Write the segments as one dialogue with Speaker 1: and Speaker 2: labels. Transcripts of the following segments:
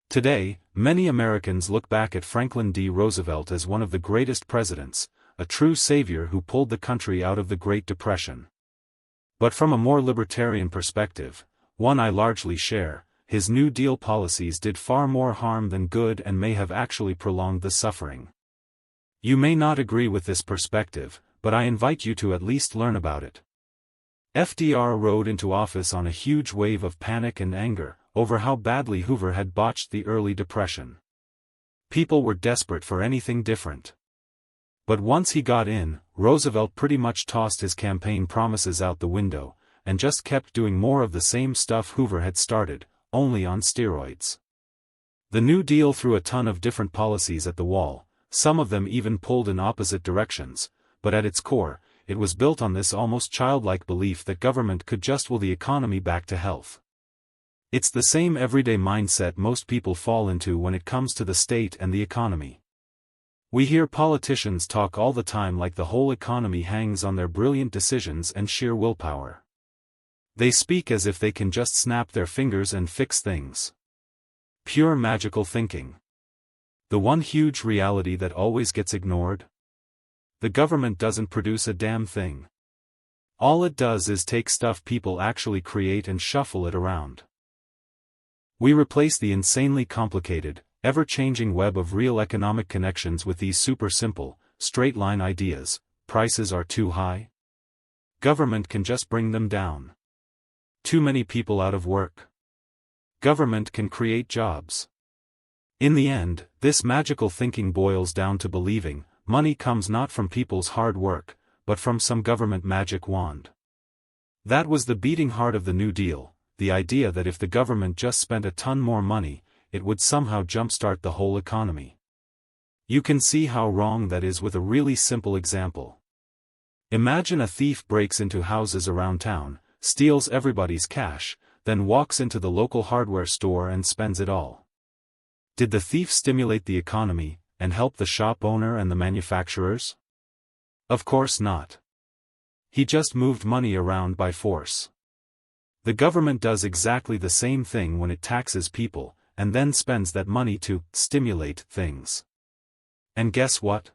Speaker 1: Today, many Americans look back at Franklin D. Roosevelt as one of the greatest presidents, a true savior who pulled the country out of the Great Depression. But from a more libertarian perspective, one I largely share, his New Deal policies did far more harm than good and may have actually prolonged the suffering. You may not agree with this perspective, but I invite you to at least learn about it. FDR rode into office on a huge wave of panic and anger over how badly Hoover had botched the early Depression. People were desperate for anything different. But once he got in, Roosevelt pretty much tossed his campaign promises out the window, and just kept doing more of the same stuff Hoover had started, only on steroids. The New Deal threw a ton of different policies at the wall, some of them even pulled in opposite directions, but at its core, it was built on this almost childlike belief that government could just will the economy back to health. It's the same everyday mindset most people fall into when it comes to the state and the economy. We hear politicians talk all the time like the whole economy hangs on their brilliant decisions and sheer willpower. They speak as if they can just snap their fingers and fix things. Pure magical thinking. The one huge reality that always gets ignored? The government doesn't produce a damn thing. All it does is take stuff people actually create and shuffle it around. We replace the insanely complicated, ever-changing web of real economic connections with these super simple, straight-line ideas. Prices are too high. Government can just bring them down. Too many people out of work. Government can create jobs. In the end, this magical thinking boils down to believing money comes not from people's hard work, but from some government magic wand. That was the beating heart of the New Deal, the idea that if the government just spent a ton more money, it would somehow jumpstart the whole economy. You can see how wrong that is with a really simple example. Imagine a thief breaks into houses around town, steals everybody's cash, then walks into the local hardware store and spends it all. Did the thief stimulate the economy, and help the shop owner and the manufacturers? Of course not. He just moved money around by force. The government does exactly the same thing when it taxes people, and then spends that money to stimulate things. And guess what?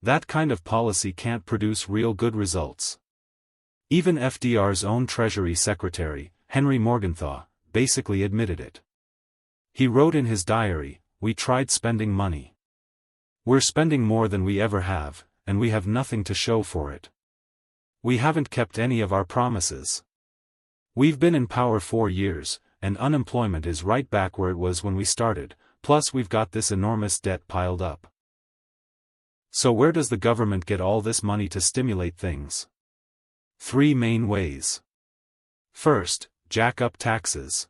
Speaker 1: That kind of policy can't produce real good results. Even FDR's own Treasury Secretary, Henry Morgenthau, basically admitted it. He wrote in his diary, "We tried spending money. We're spending more than we ever have, and we have nothing to show for it. We haven't kept any of our promises. We've been in power 4 years, and unemployment is right back where it was when we started, plus we've got this enormous debt piled up." So where does the government get all this money to stimulate things? 3 main ways. First, jack up taxes.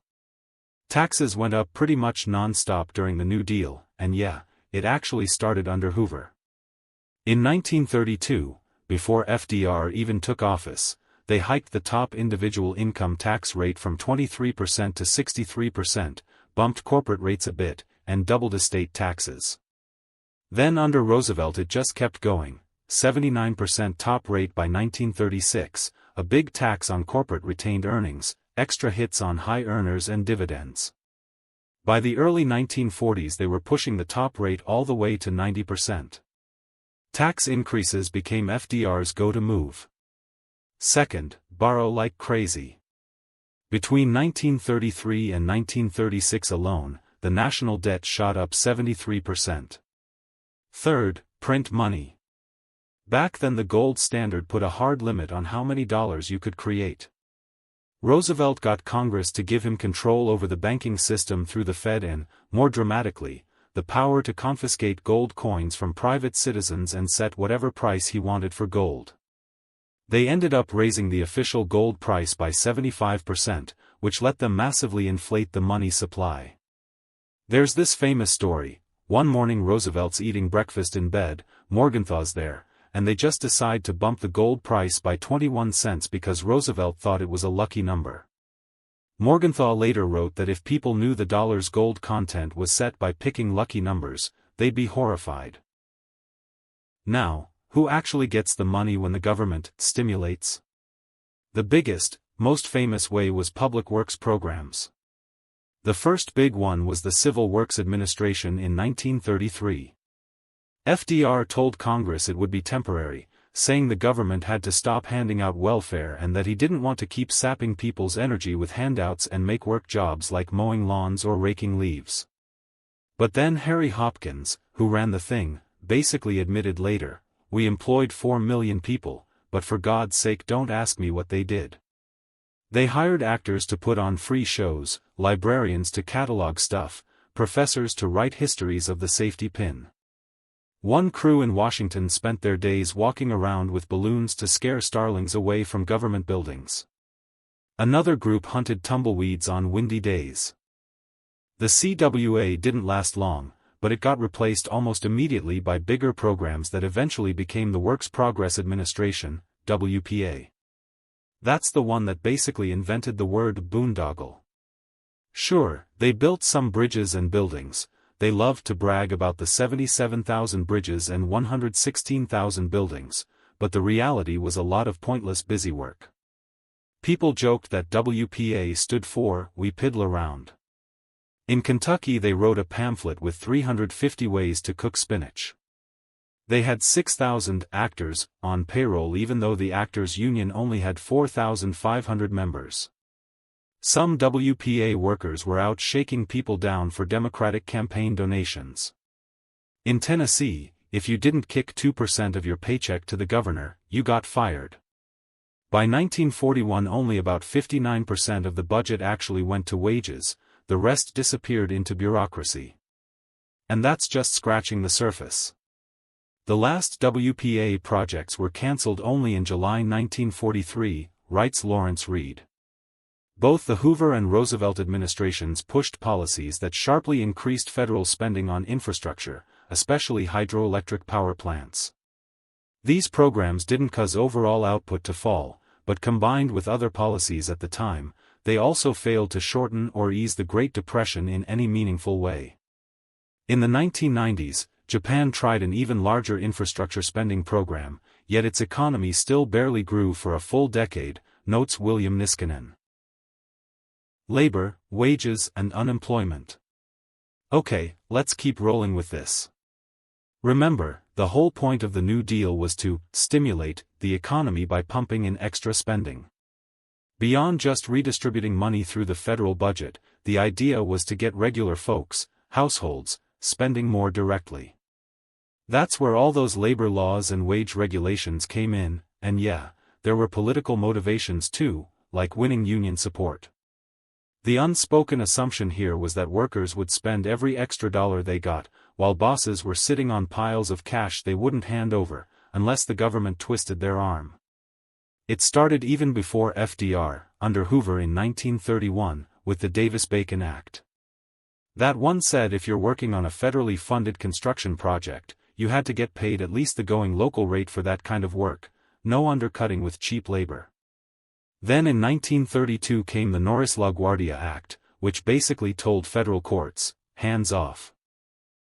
Speaker 1: Taxes went up pretty much non-stop during the New Deal, and yeah, it actually started under Hoover. In 1932, before FDR even took office, they hiked the top individual income tax rate from 23% to 63%, bumped corporate rates a bit, and doubled estate taxes. Then under Roosevelt it just kept going, 79% top rate by 1936, a big tax on corporate retained earnings, extra hits on high earners and dividends. By the early 1940s they were pushing the top rate all the way to 90%. Tax increases became FDR's go-to move. Second, borrow like crazy. Between 1933 and 1936 alone, the national debt shot up 73%. Third, print money. Back then the gold standard put a hard limit on how many dollars you could create. Roosevelt got Congress to give him control over the banking system through the Fed and, more dramatically, the power to confiscate gold coins from private citizens and set whatever price he wanted for gold. They ended up raising the official gold price by 75%, which let them massively inflate the money supply. There's this famous story: one morning Roosevelt's eating breakfast in bed, Morgenthau's there, and they just decide to bump the gold price by 21 cents because Roosevelt thought it was a lucky number. Morgenthau later wrote that if people knew the dollar's gold content was set by picking lucky numbers, they'd be horrified. Now, who actually gets the money when the government stimulates? The biggest, most famous way was public works programs. The first big one was the Civil Works Administration in 1933. FDR told Congress it would be temporary, saying the government had to stop handing out welfare and that he didn't want to keep sapping people's energy with handouts and make work jobs like mowing lawns or raking leaves. But then Harry Hopkins, who ran the thing, basically admitted later, "We employed 4 million people, but for God's sake don't ask me what they did." They hired actors to put on free shows, librarians to catalog stuff, professors to write histories of the safety pin. One crew in Washington spent their days walking around with balloons to scare starlings away from government buildings. Another group hunted tumbleweeds on windy days. The CWA didn't last long, but it got replaced almost immediately by bigger programs that eventually became the Works Progress Administration, WPA. That's the one that basically invented the word boondoggle. Sure, they built some bridges and buildings. They loved to brag about the 77,000 bridges and 116,000 buildings, but the reality was a lot of pointless busywork. People joked that WPA stood for "We Piddle Around." In Kentucky they wrote a pamphlet with 350 ways to cook spinach. They had 6,000 actors on payroll even though the actors' union only had 4,500 members. Some WPA workers were out shaking people down for Democratic campaign donations. In Tennessee, if you didn't kick 2% of your paycheck to the governor, you got fired. By 1941 only about 59% of the budget actually went to wages, the rest disappeared into bureaucracy. And that's just scratching the surface. The last WPA projects were cancelled only in July 1943, writes Lawrence Reed. Both the Hoover and Roosevelt administrations pushed policies that sharply increased federal spending on infrastructure, especially hydroelectric power plants. These programs didn't cause overall output to fall, but combined with other policies at the time, they also failed to shorten or ease the Great Depression in any meaningful way. In the 1990s, Japan tried an even larger infrastructure spending program, yet its economy still barely grew for a full decade, notes William Niskanen. Labor, wages, and unemployment. Okay, let's keep rolling with this. Remember, the whole point of the New Deal was to stimulate the economy by pumping in extra spending. Beyond just redistributing money through the federal budget, the idea was to get regular folks, households, spending more directly. That's where all those labor laws and wage regulations came in, and yeah, there were political motivations too, like winning union support. The unspoken assumption here was that workers would spend every extra dollar they got, while bosses were sitting on piles of cash they wouldn't hand over, unless the government twisted their arm. It started even before FDR, under Hoover in 1931, with the Davis-Bacon Act. That one said if you're working on a federally funded construction project, you had to get paid at least the going local rate for that kind of work, no undercutting with cheap labor. Then in 1932 came the Norris-LaGuardia Act, which basically told federal courts, hands off.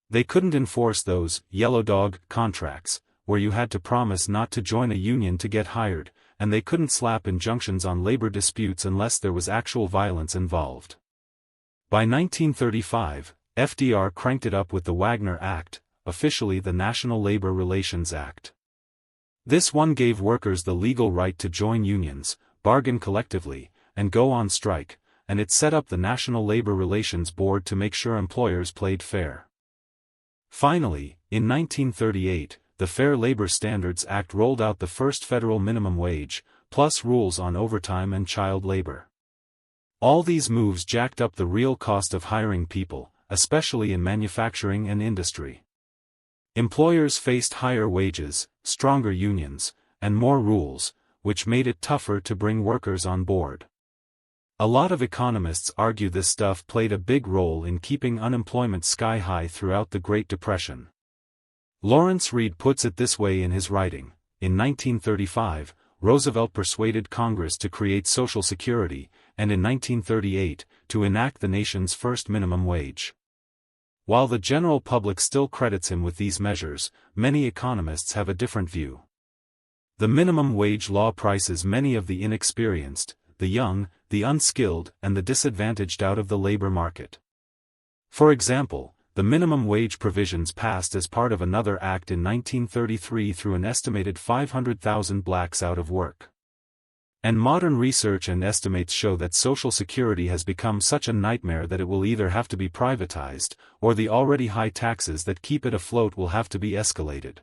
Speaker 1: They couldn't enforce those yellow dog contracts, where you had to promise not to join a union to get hired, and they couldn't slap injunctions on labor disputes unless there was actual violence involved. By 1935, FDR cranked it up with the Wagner Act, officially the National Labor Relations Act. This one gave workers the legal right to join unions, bargain collectively, and go on strike, and it set up the National Labor Relations Board to make sure employers played fair. Finally, in 1938, the Fair Labor Standards Act rolled out the first federal minimum wage, plus rules on overtime and child labor. All these moves jacked up the real cost of hiring people, especially in manufacturing and industry. Employers faced higher wages, stronger unions, and more rules, which made it tougher to bring workers on board. A lot of economists argue this stuff played a big role in keeping unemployment sky high throughout the Great Depression. Lawrence Reed puts it this way in his writing: in 1935, Roosevelt persuaded Congress to create Social Security, and in 1938, to enact the nation's first minimum wage. While the general public still credits him with these measures, many economists have a different view. The minimum wage law prices many of the inexperienced, the young, the unskilled and the disadvantaged out of the labor market. For example, the minimum wage provisions passed as part of another act in 1933 threw an estimated 500,000 blacks out of work. And modern research and estimates show that Social Security has become such a nightmare that it will either have to be privatized, or the already high taxes that keep it afloat will have to be escalated.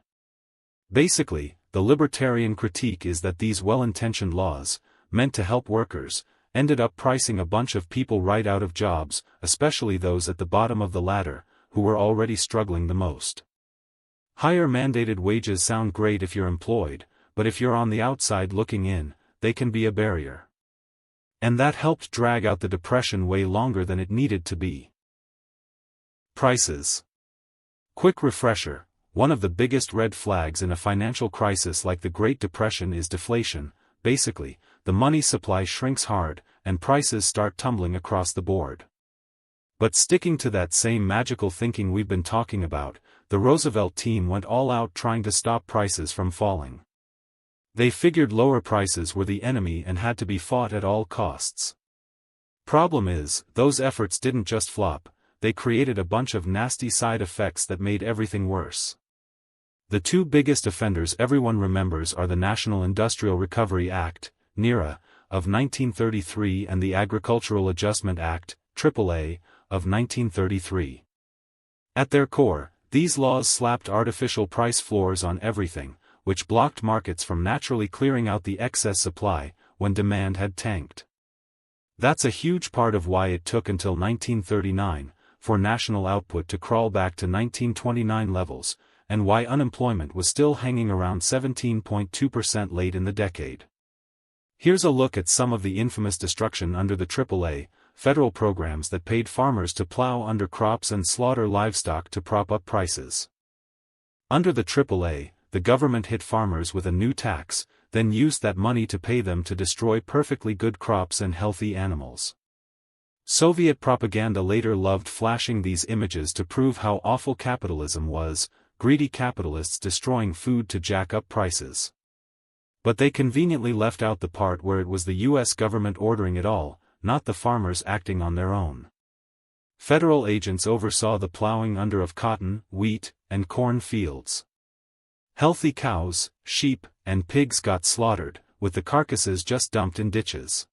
Speaker 1: Basically, the libertarian critique is that these well-intentioned laws, meant to help workers, ended up pricing a bunch of people right out of jobs, especially those at the bottom of the ladder, who were already struggling the most. Higher mandated wages sound great if you're employed, but if you're on the outside looking in, they can be a barrier. And that helped drag out the Depression way longer than it needed to be. Prices. Quick refresher, one of the biggest red flags in a financial crisis like the Great Depression is deflation. Basically, the money supply shrinks hard, and prices start tumbling across the board. But sticking to that same magical thinking we've been talking about, the Roosevelt team went all out trying to stop prices from falling. They figured lower prices were the enemy and had to be fought at all costs. Problem is, those efforts didn't just flop, they created a bunch of nasty side effects that made everything worse. The two biggest offenders everyone remembers are the National Industrial Recovery Act, NIRA, of 1933 and the Agricultural Adjustment Act, AAA, of 1933. At their core, these laws slapped artificial price floors on everything, which blocked markets from naturally clearing out the excess supply, when demand had tanked. That's a huge part of why it took until 1939, for national output to crawl back to 1929 levels, and why unemployment was still hanging around 17.2% late in the decade. Here's a look at some of the infamous destruction under the AAA, federal programs that paid farmers to plow under crops and slaughter livestock to prop up prices. Under the AAA, the government hit farmers with a new tax, then used that money to pay them to destroy perfectly good crops and healthy animals. Soviet propaganda later loved flashing these images to prove how awful capitalism was, greedy capitalists destroying food to jack up prices. But they conveniently left out the part where it was the US government ordering it all, not the farmers acting on their own. Federal agents oversaw the plowing under of cotton, wheat, and corn fields. Healthy cows, sheep, and pigs got slaughtered, with the carcasses just dumped in ditches.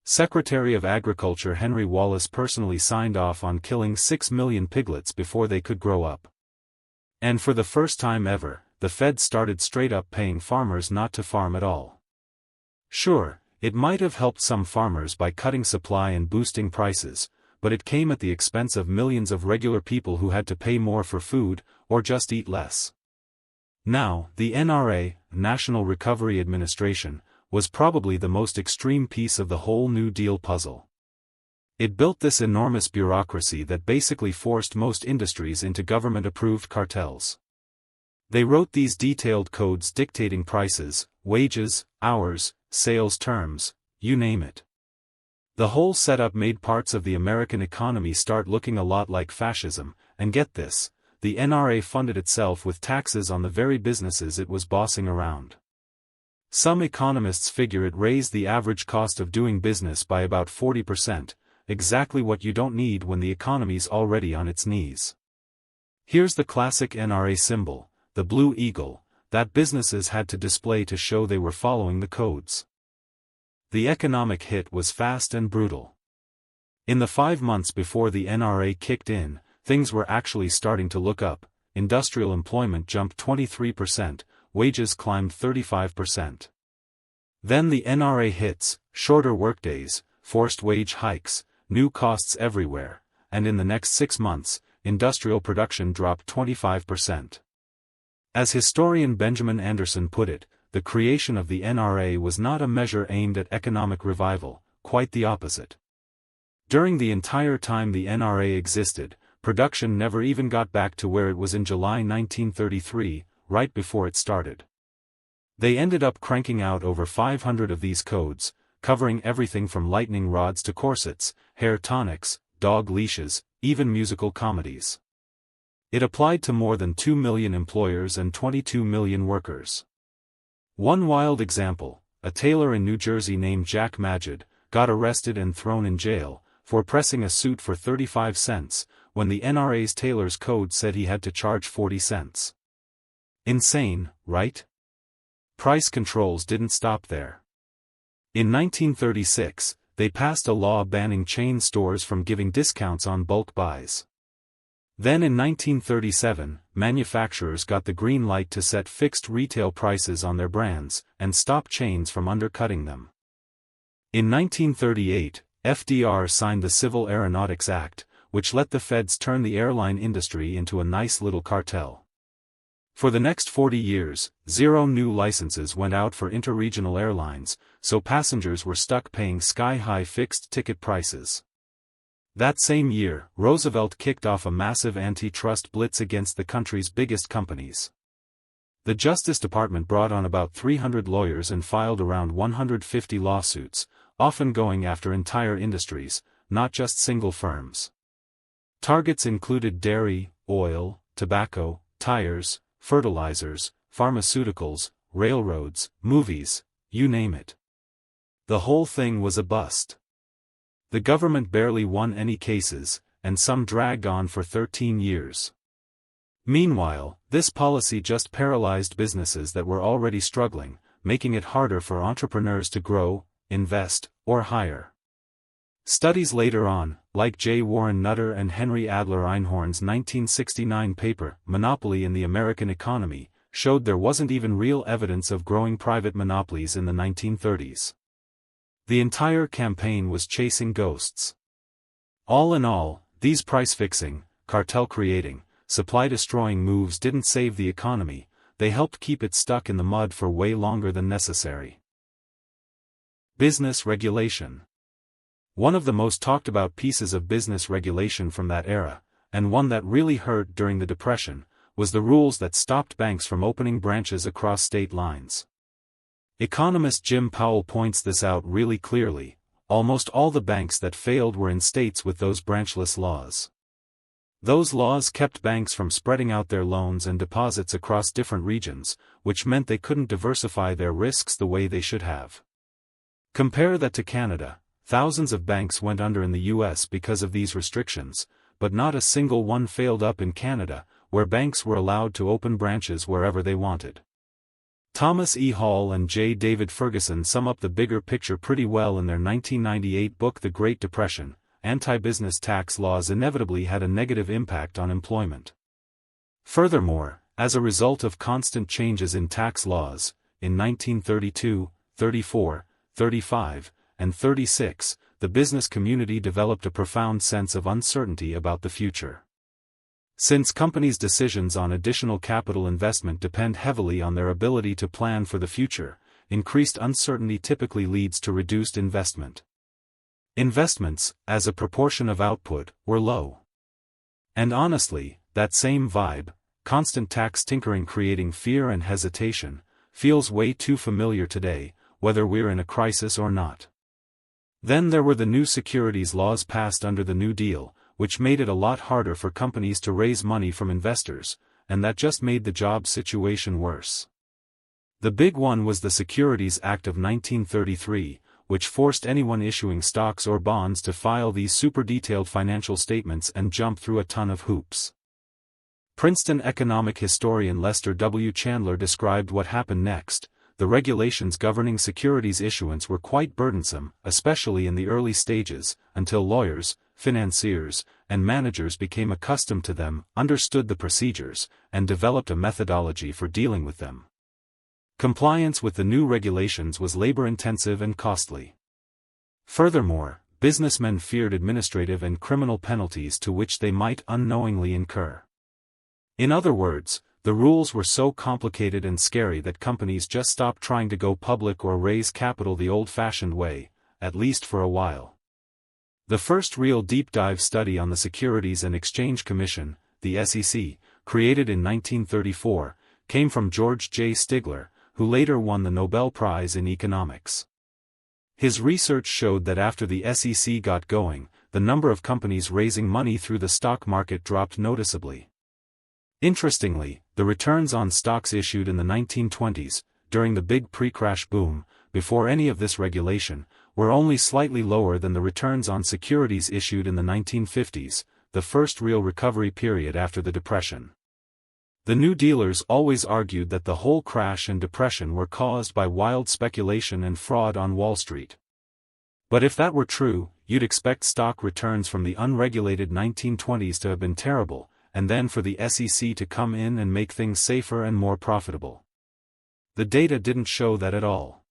Speaker 1: Secretary of Agriculture Henry Wallace personally signed off on killing 6 million piglets before they could grow up. And for the first time ever, the feds started straight up paying farmers not to farm at all. Sure, it might have helped some farmers by cutting supply and boosting prices, but it came at the expense of millions of regular people who had to pay more for food, or just eat less. Now, the NRA, National Recovery Administration, was probably the most extreme piece of the whole New Deal puzzle. It built this enormous bureaucracy that basically forced most industries into government-approved cartels. They wrote these detailed codes dictating prices, wages, hours, sales terms, you name it. The whole setup made parts of the American economy start looking a lot like fascism, and get this, the NRA funded itself with taxes on the very businesses it was bossing around. Some economists figure it raised the average cost of doing business by about 40%, exactly what you don't need when the economy's already on its knees. Here's the classic NRA symbol, the blue eagle, that businesses had to display to show they were following the codes. The economic hit was fast and brutal. In the 5 months before the NRA kicked in, things were actually starting to look up. Industrial employment jumped 23%, wages climbed 35%. Then the NRA hits, shorter workdays, forced wage hikes, new costs everywhere, and in the next 6 months, industrial production dropped 25%. As historian Benjamin Anderson put it, the creation of the NRA was not a measure aimed at economic revival, quite the opposite. During the entire time the NRA existed, production never even got back to where it was in July 1933, right before it started. They ended up cranking out over 500 of these codes, covering everything from lightning rods to corsets, hair tonics, dog leashes, even musical comedies. It applied to more than 2 million employers and 22 million workers. One wild example, a tailor in New Jersey named Jack Magid, got arrested and thrown in jail, for pressing a suit for 35 cents, when the NRA's Taylor's Code said he had to charge 40 cents. Insane, right? Price controls didn't stop there. In 1936, they passed a law banning chain stores from giving discounts on bulk buys. Then in 1937, manufacturers got the green light to set fixed retail prices on their brands, and stop chains from undercutting them. In 1938, FDR signed the Civil Aeronautics Act, which let the feds turn the airline industry into a nice little cartel. For the next 40 years, 0 new licenses went out for interregional airlines, so passengers were stuck paying sky-high fixed ticket prices. That same year, Roosevelt kicked off a massive antitrust blitz against the country's biggest companies. The Justice Department brought on about 300 lawyers and filed around 150 lawsuits, often going after entire industries, not just single firms. Targets included dairy, oil, tobacco, tires, fertilizers, pharmaceuticals, railroads, movies, you name it. The whole thing was a bust. The government barely won any cases, and some dragged on for 13 years. Meanwhile, this policy just paralyzed businesses that were already struggling, making it harder for entrepreneurs to grow, invest, or hire. Studies later on, like J. Warren Nutter and Henry Adler Einhorn's 1969 paper, Monopoly in the American Economy, showed there wasn't even real evidence of growing private monopolies in the 1930s. The entire campaign was chasing ghosts. All in all, these price-fixing, cartel-creating, supply-destroying moves didn't save the economy, they helped keep it stuck in the mud for way longer than necessary. Business regulation. One of the most talked about pieces of business regulation from that era, and one that really hurt during the Depression, was the rules that stopped banks from opening branches across state lines. Economist Jim Powell points this out really clearly. Almost all the banks that failed were in states with those branchless laws. Those laws kept banks from spreading out their loans and deposits across different regions, which meant they couldn't diversify their risks the way they should have. Compare that to Canada. Thousands of banks went under in the US because of these restrictions, but not a single one failed up in Canada, where banks were allowed to open branches wherever they wanted. Thomas E. Hall and J. David Ferguson sum up the bigger picture pretty well in their 1998 book The Great Depression. Anti-business tax laws inevitably had a negative impact on employment. Furthermore, as a result of constant changes in tax laws, in 1932, 34, 35, and 36, the business community developed a profound sense of uncertainty about the future. Since companies' decisions on additional capital investment depend heavily on their ability to plan for the future, increased uncertainty typically leads to reduced investment. Investments, as a proportion of output, were low. And honestly, that same vibe, constant tax tinkering creating fear and hesitation, feels way too familiar today, whether we're in a crisis or not. Then there were the new securities laws passed under the New Deal, which made it a lot harder for companies to raise money from investors, and that just made the job situation worse. The big one was the Securities Act of 1933, which forced anyone issuing stocks or bonds to file these super detailed financial statements and jump through a ton of hoops. Princeton economic historian Lester W. Chandler described what happened next. The regulations governing securities issuance were quite burdensome, especially in the early stages, until lawyers, financiers, and managers became accustomed to them, understood the procedures, and developed a methodology for dealing with them. Compliance with the new regulations was labor-intensive and costly. Furthermore, businessmen feared administrative and criminal penalties to which they might unknowingly incur. In other words, the rules were so complicated and scary that companies just stopped trying to go public or raise capital the old-fashioned way, at least for a while. The first real deep-dive study on the Securities and Exchange Commission, the SEC, created in 1934, came from George J. Stigler, who later won the Nobel Prize in Economics. His research showed that after the SEC got going, the number of companies raising money through the stock market dropped noticeably. Interestingly, the returns on stocks issued in the 1920s, during the big pre-crash boom, before any of this regulation, were only slightly lower than the returns on securities issued in the 1950s, the first real recovery period after the Depression. The New Dealers always argued that the whole crash and depression were caused by wild speculation and fraud on Wall Street. But if that were true, you'd expect stock returns from the unregulated 1920s to have been terrible, and then for the SEC to come in and make things safer and more profitable. The data didn't show that at all.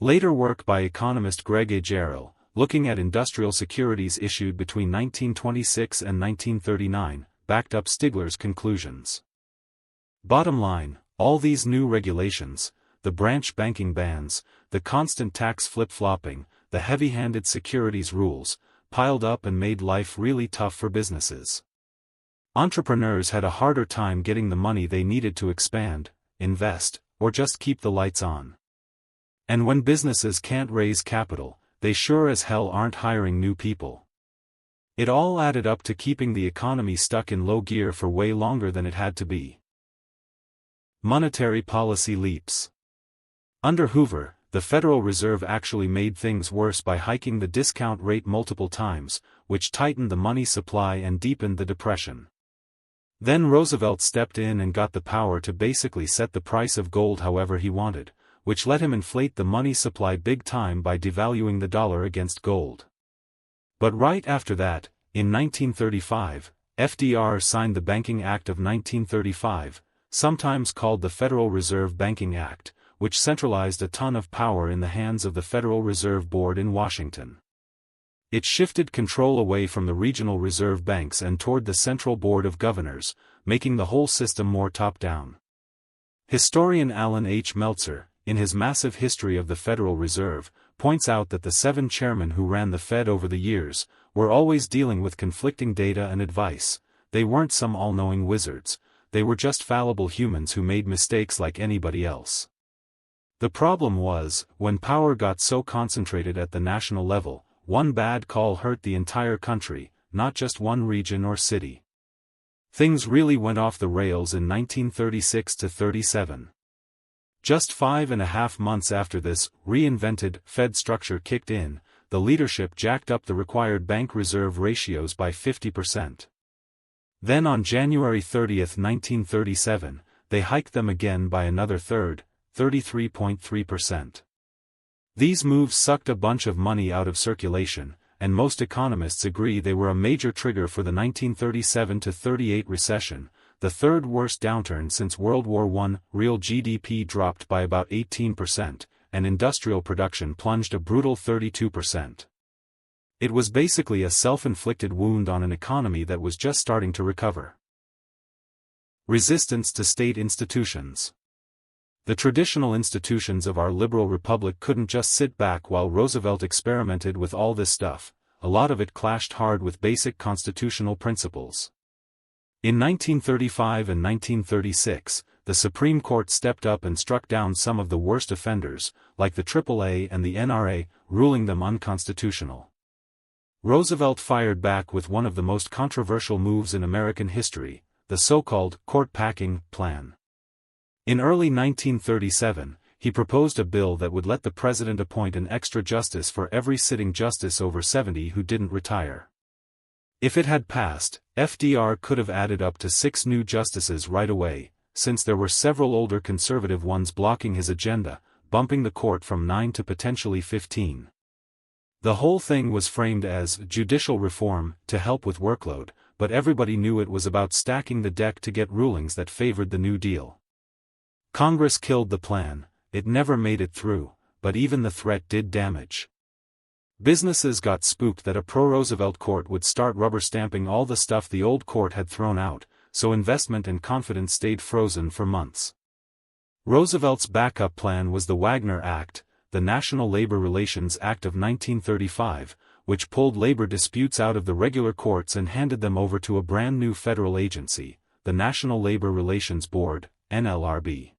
Speaker 1: Later work by economist Greg A. Jarrell, looking at industrial securities issued between 1926 and 1939, backed up Stigler's conclusions. Bottom line, all these new regulations, the branch banking bans, the constant tax flip-flopping, the heavy-handed securities rules, piled up and made life really tough for businesses. Entrepreneurs had a harder time getting the money they needed to expand, invest, or just keep the lights on. And when businesses can't raise capital, they sure as hell aren't hiring new people. It all added up to keeping the economy stuck in low gear for way longer than it had to be. Monetary policy leaps. Under Hoover, the Federal Reserve actually made things worse by hiking the discount rate multiple times, which tightened the money supply and deepened the Depression. Then Roosevelt stepped in and got the power to basically set the price of gold however he wanted, which let him inflate the money supply big time by devaluing the dollar against gold. But right after that, in 1935, FDR signed the Banking Act of 1935, sometimes called the Federal Reserve Banking Act, which centralized a ton of power in the hands of the Federal Reserve Board in Washington. It shifted control away from the regional reserve banks and toward the Central Board of Governors, making the whole system more top-down. Historian Alan H. Meltzer, in his massive history of the Federal Reserve, points out that the 7 chairmen who ran the Fed over the years were always dealing with conflicting data and advice. They weren't some all-knowing wizards, they were just fallible humans who made mistakes like anybody else. The problem was, when power got so concentrated at the national level, one bad call hurt the entire country, not just one region or city. Things really went off the rails in 1936 to 37. Just 5.5 months after this reinvented Fed structure kicked in, the leadership jacked up the required bank reserve ratios by 50%. Then on January 30, 1937, they hiked them again by another third, 33.3%. These moves sucked a bunch of money out of circulation, and most economists agree they were a major trigger for the 1937-38 recession, the third worst downturn since World War I. Real GDP dropped by about 18%, and industrial production plunged a brutal 32%. It was basically a self-inflicted wound on an economy that was just starting to recover. Resistance to state institutions. The traditional institutions of our liberal republic couldn't just sit back while Roosevelt experimented with all this stuff. A lot of it clashed hard with basic constitutional principles. In 1935 and 1936, the Supreme Court stepped up and struck down some of the worst offenders, like the AAA and the NRA, ruling them unconstitutional. Roosevelt fired back with one of the most controversial moves in American history, the so-called court packing plan. In early 1937, he proposed a bill that would let the president appoint an extra justice for every sitting justice over 70 who didn't retire. If it had passed, FDR could have added up to 6 new justices right away, since there were several older conservative ones blocking his agenda, bumping the court from 9 to potentially 15. The whole thing was framed as judicial reform to help with workload, but everybody knew it was about stacking the deck to get rulings that favored the New Deal. Congress killed the plan. It never made it through, but even the threat did damage. Businesses got spooked that a pro-Roosevelt court would start rubber-stamping all the stuff the old court had thrown out, so investment and confidence stayed frozen for months. Roosevelt's backup plan was the Wagner Act, the National Labor Relations Act of 1935, which pulled labor disputes out of the regular courts and handed them over to a brand new federal agency, the National Labor Relations Board, NLRB.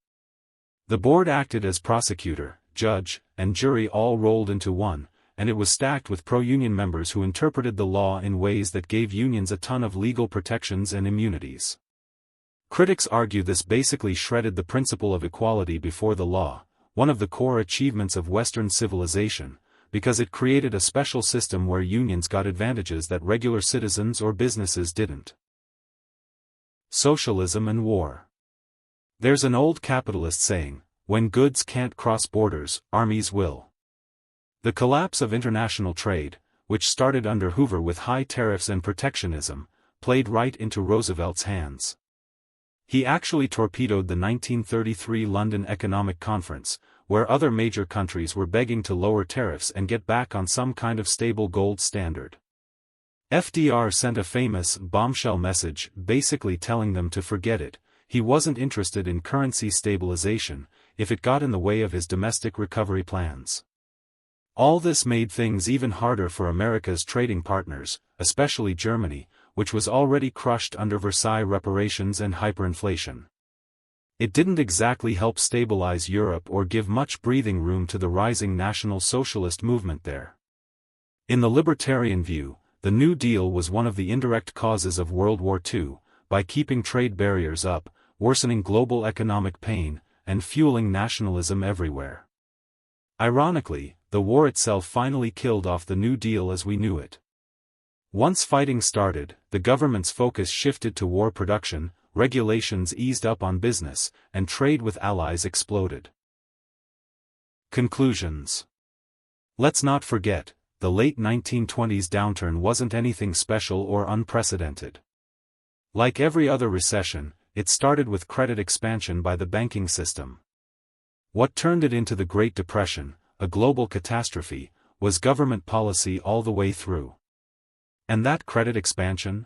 Speaker 1: The board acted as prosecutor, judge, and jury all rolled into one, and it was stacked with pro-union members who interpreted the law in ways that gave unions a ton of legal protections and immunities. Critics argue this basically shredded the principle of equality before the law, one of the core achievements of Western civilization. because it created a special system where unions got advantages that regular citizens or businesses didn't. Socialism and war. There's an old capitalist saying, "When goods can't cross borders, armies will." The collapse of international trade, which started under Hoover with high tariffs and protectionism, played right into Roosevelt's hands. He actually torpedoed the 1933 London Economic Conference, where other major countries were begging to lower tariffs and get back on some kind of stable gold standard. FDR sent a famous bombshell message basically telling them to forget it. He wasn't interested in currency stabilization if it got in the way of his domestic recovery plans. All this made things even harder for America's trading partners, especially Germany, which was already crushed under Versailles reparations and hyperinflation. It didn't exactly help stabilize Europe or give much breathing room to the rising National Socialist movement there. In the libertarian view, the New Deal was one of the indirect causes of World War II, by keeping trade barriers up, worsening global economic pain, and fueling nationalism everywhere. Ironically, the war itself finally killed off the New Deal as we knew it. Once fighting started, the government's focus shifted to war production, regulations eased up on business, and trade with allies exploded. Conclusions. Let's not forget, the late 1920s downturn wasn't anything special or unprecedented. Like every other recession, it started with credit expansion by the banking system. What turned it into the Great Depression, a global catastrophe, was government policy all the way through. And that credit expansion?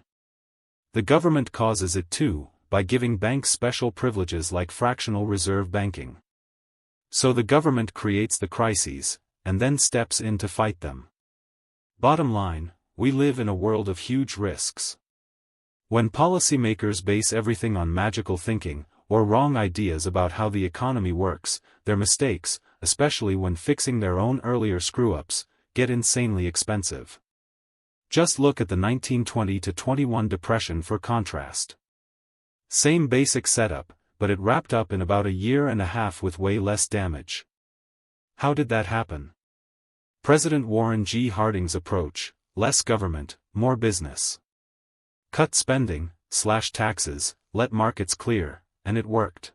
Speaker 1: The government causes it too, by giving banks special privileges like fractional reserve banking. So the government creates the crises, and then steps in to fight them. Bottom line, we live in a world of huge risks. When policymakers base everything on magical thinking, or wrong ideas about how the economy works, their mistakes, especially when fixing their own earlier screw-ups, get insanely expensive. Just look at the 1920-21 depression for contrast. Same basic setup, but it wrapped up in about a year and a half with way less damage. How did that happen? President Warren G. Harding's approach: less government, more business. Cut spending, slash taxes, let markets clear, and it worked.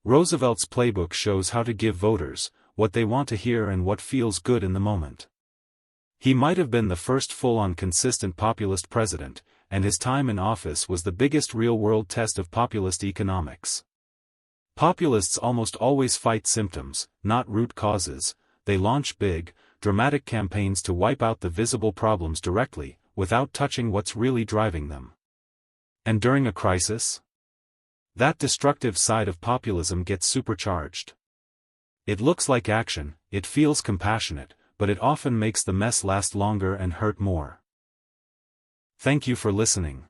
Speaker 1: Roosevelt's playbook shows how to give voters what they want to hear and what feels good in the moment. He might have been the first full-on consistent populist president, and his time in office was the biggest real-world test of populist economics. Populists almost always fight symptoms, not root causes. They launch big, dramatic campaigns to wipe out the visible problems directly, without touching what's really driving them. And during a crisis? That destructive side of populism gets supercharged. It looks like action, it feels compassionate, but it often makes the mess last longer and hurt more. Thank you for listening.